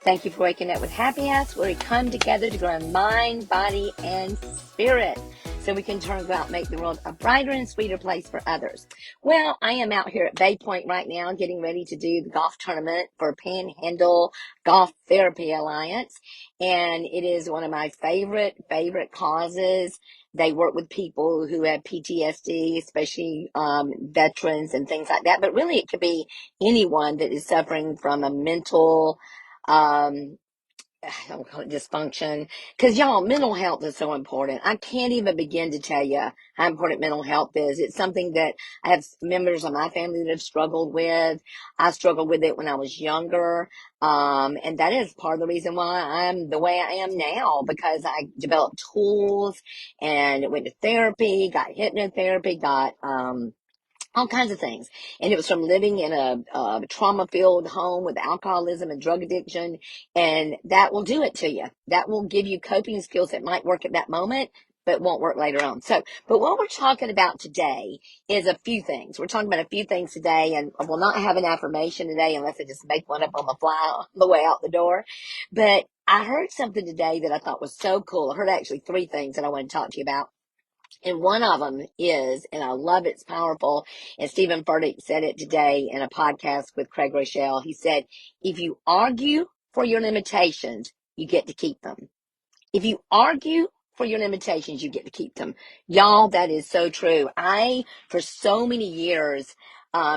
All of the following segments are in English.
Thank you for waking up with Happy House, where we come together to grow in mind, body, and spirit, so we can turn out and make the world a brighter and sweeter place for others. Well, I am out here at Bay Point right now getting ready to do the golf tournament for Panhandle Golf Therapy Alliance, and it is one of my favorite causes. They work with people who have PTSD, especially veterans and things like that, but really it could be anyone that is suffering from a mental I don't call it dysfunction, because y'all, mental health is so important. I can't even begin to tell you how important mental health is. It's something that I have members of my family that have struggled with. I struggled with it when I was younger. And that is part of the reason why I'm the way I am now, because I developed tools and went to therapy, got hypnotherapy, got, all kinds of things. And it was from living in a trauma-filled home with alcoholism and drug addiction. And that will do it to you. That will give you coping skills that might work at that moment, but won't work later on. But what we're talking about today is a few things. We're talking about a few things today, and I will not have an affirmation today unless I just make one up on the fly on the way out the door. But I heard something today that I thought was so cool. I heard actually three things that I want to talk to you about. And one of them is, and I love it's powerful, and Stephen Furtick said it today in a podcast with Craig Rochelle. He said, if you argue for your limitations, you get to keep them. If you argue for your limitations, you get to keep them. Y'all, that is so true. I, for so many years,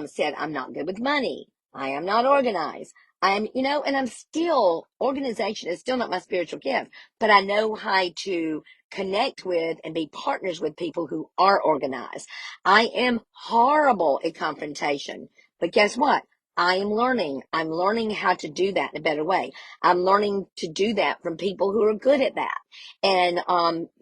said, I'm not good with money. I am not organized. And I'm still, organization is still not my spiritual gift, but I know how to connect with and be partners with people who are organized. I am horrible at confrontation, but guess what? I am learning. I'm learning how to do that in a better way. I'm learning to do that from people who are good at that. And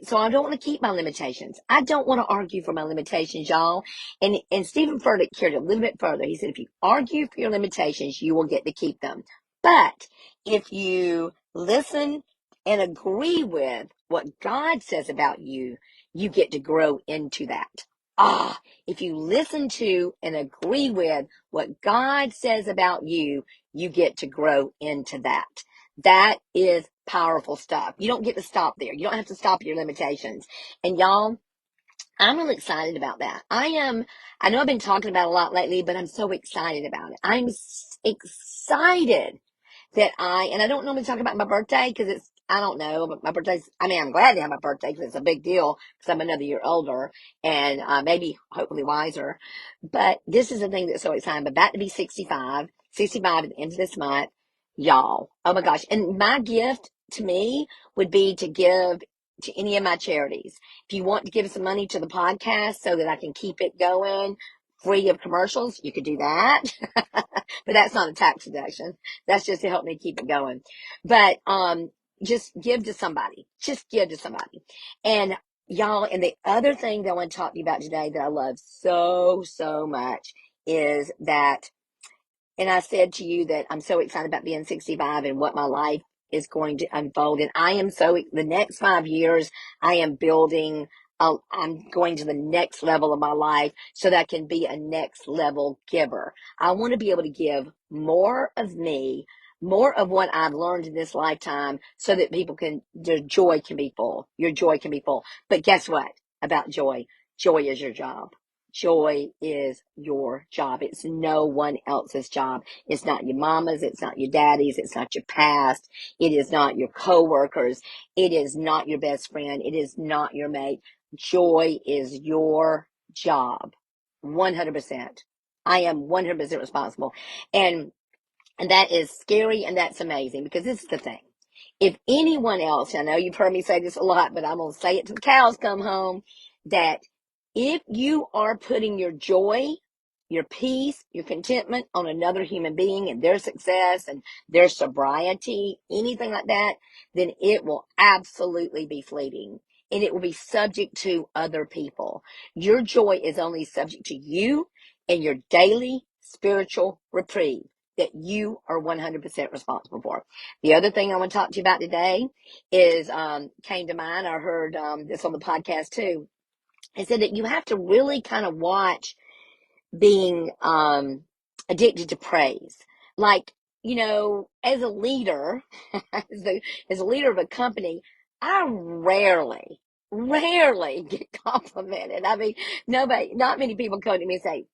so I don't want to keep my limitations. I don't want to argue for my limitations, y'all. And Stephen Furtick carried it a little bit further. He said, if you argue for your limitations, you will get to keep them. But if you listen and agree with what God says about you, you get to grow into that. If you listen to and agree with what God says about you, you get to grow into that. That is powerful stuff. You don't get to stop there. You don't have to stop your limitations. And y'all, I'm really excited about that. I know I've been talking about it a lot lately, but I'm so excited about it. I'm excited that and I don't normally talk about my birthday because I don't know, but my birthday's, I'm glad to have my birthday because it's a big deal because I'm another year older and maybe hopefully wiser. But this is the thing that's so exciting. I'm about to be 65 at the end of this month, y'all. Oh my gosh. And my gift to me would be to give to any of my charities. If you want to give some money to the podcast so that I can keep it going free of commercials, you could do that. But that's not a tax deduction. That's just to help me keep it going. But just give to somebody. Just give to somebody. And y'all, and the other thing that I want to talk to you about today that I love so, so much is that, and I said to you that I'm so excited about being 65 and what my life is going to unfold. And the next 5 years, I am building, I'm going to the next level of my life so that I can be a next level giver. I want to be able to give more of me, more of what I've learned in this lifetime so that their joy can be full. Your joy can be full. But guess what about joy? Joy is your job. Joy is your job. It's no one else's job. It's not your mama's. It's not your daddy's. It's not your past. It is not your coworkers. It is not your best friend. It is not your mate. Joy is your job. 100%. I am 100% responsible. And that is scary and that's amazing because this is the thing. If anyone else, I know you've heard me say this a lot, but I'm going to say it till the cows come home, that if you are putting your joy, your peace, your contentment on another human being and their success and their sobriety, anything like that, then it will absolutely be fleeting and it will be subject to other people. Your joy is only subject to you and your daily spiritual reprieve that you are 100% responsible for. The other thing I want to talk to you about today is, came to mind. I heard this on the podcast too. It said that you have to really kind of watch being addicted to praise. Like, as a leader, as a leader of a company, I rarely get complimented. I mean, not many people come to me and say,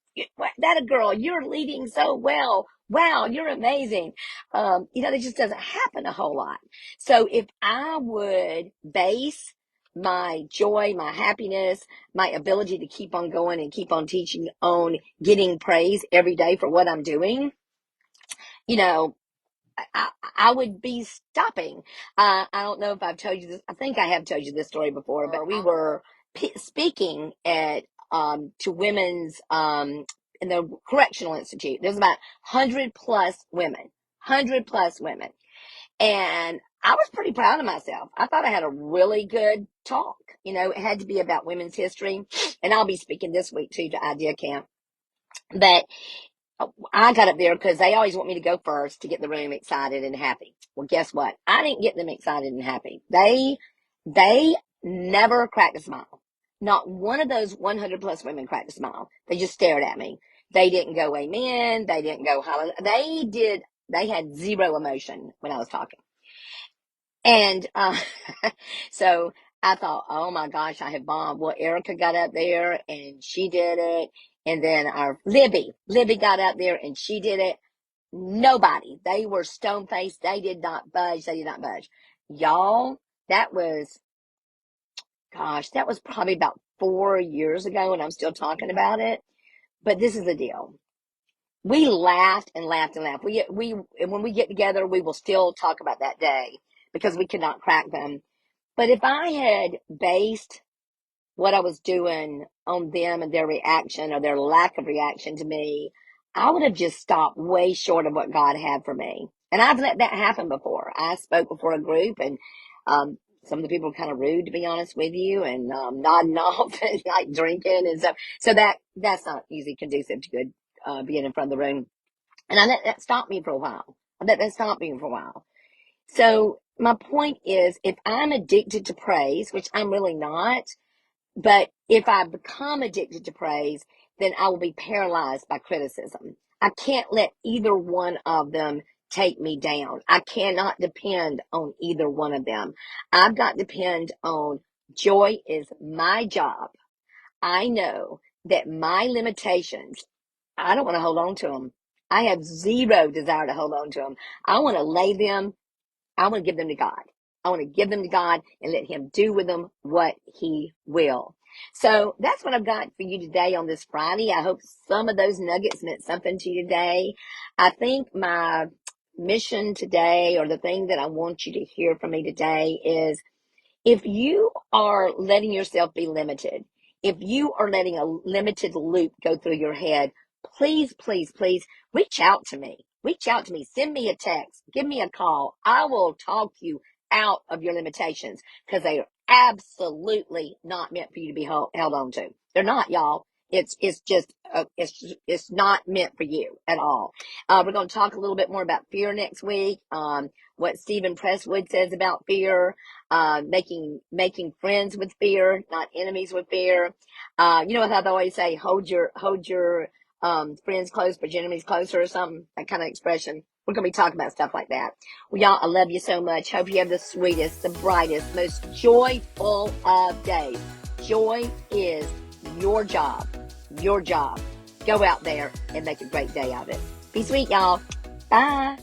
that a girl, you're leading so well. Wow, you're amazing. That just doesn't happen a whole lot. So if I would base my joy, my happiness, my ability to keep on going and keep on teaching on getting praise every day for what I'm doing, you know, I would be stopping. I don't know if I've told you this. I think I have told you this story before, but we were speaking at to women's in the correctional institute. There's about 100 plus women, and I was pretty proud of myself. I thought I had a really good talk. It had to be about women's history, and I'll be speaking this week too to Idea Camp. But I got up there because they always want me to go first to get the room excited and happy. Well, guess what? I didn't get them excited and happy. They never cracked a smile. Not one of those 100 plus women cracked a smile. They just stared at me. They didn't go amen. They didn't go hallelujah. They had zero emotion when I was talking. And so I thought, oh my gosh, I have bombed. Well, Erica got up there and she did it. And then our Libby got up there and she did it. Nobody. They were stone faced. They did not budge. Y'all, that was probably about 4 years ago, and I'm still talking about it. But this is the deal. We laughed and laughed and laughed. When we get together, we will still talk about that day because we could not crack them. But if I had based what I was doing on them and their reaction or their lack of reaction to me, I would have just stopped way short of what God had for me. And I've let that happen before. I spoke before a group, and some of the people were kind of rude, to be honest with you, and nodding off and like drinking and stuff. So that's not usually conducive to good being in front of the room. And I let that stop me for a while. So my point is, if I'm addicted to praise, which I'm really not, but if I become addicted to praise, then I will be paralyzed by criticism. I can't let either one of them take me down. I cannot depend on either one of them. I've got to depend on joy is my job. I know that my limitations, I don't want to hold on to them. I have zero desire to hold on to them. I want to give them to God. I want to give them to God and let him do with them what he will. So that's what I've got for you today on this Friday. I hope some of those nuggets meant something to you today. I think my mission today, or the thing that I want you to hear from me today, is if you are letting yourself be limited, if you are letting a limited loop go through your head, please, please, please reach out to me. Send me a text. Give me a call. I will talk you out of your limitations because they are absolutely not meant for you to be held on to. They're not, y'all. It's not meant for you at all. We're going to talk a little bit more about fear next week. What Stephen Presswood says about fear, making friends with fear, not enemies with fear. What I always say, hold your friends close, but your enemies closer, or something, that kind of expression. We're going to be talking about stuff like that. Well, y'all, I love you so much. Hope you have the sweetest, the brightest, most joyful of days. Joy is your job. Go out there and make a great day of it. Be sweet, y'all. Bye.